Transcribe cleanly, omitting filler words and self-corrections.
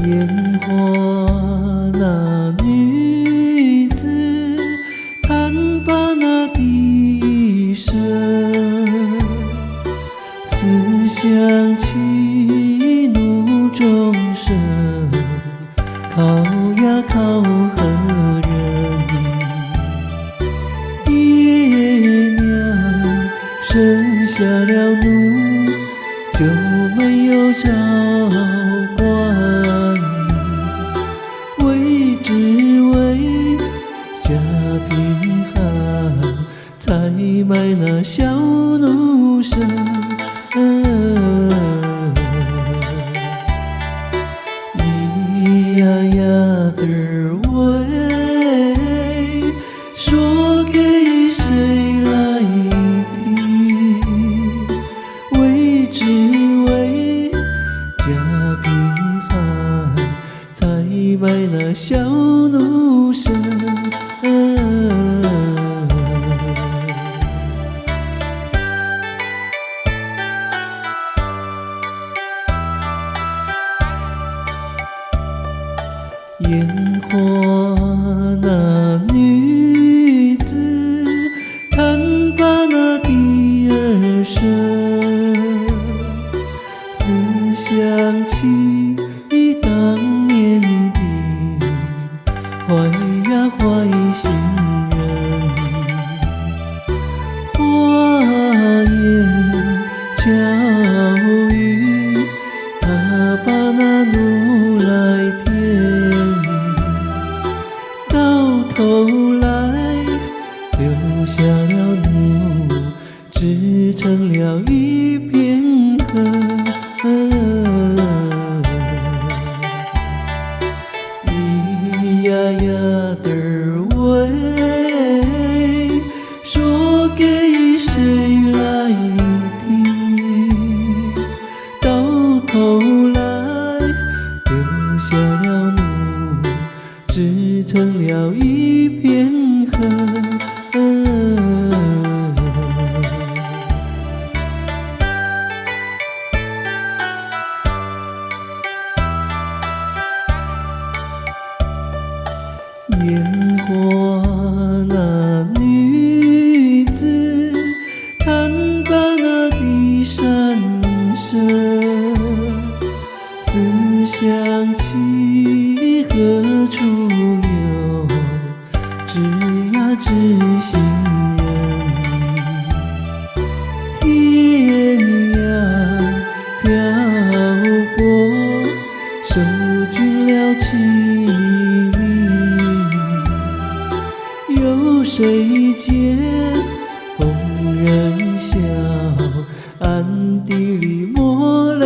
烟花那女子，弹罢那笛声，思乡起怒中生，考呀考何人？爹娘生下了奴，就没有照管，为只为家贫寒，才卖那小奴身。咿呀呀的喂，说给谁来听？为只为家贫寒，才卖那小奴身。烟花那女子，弹罢那笛儿声，思想起当年的怀呀怀新人，花言巧语，他把那奴来骗，到头来留下了奴，织成了一片恨。咿呀呀的喂，说给谁来听？到头来留下了奴，织成了一片恨。烟花那女子，弹罢那笛声声，思想起何处有知呀知心人？天涯漂泊，受尽了凄迷。有谁见红人笑，暗地里抹泪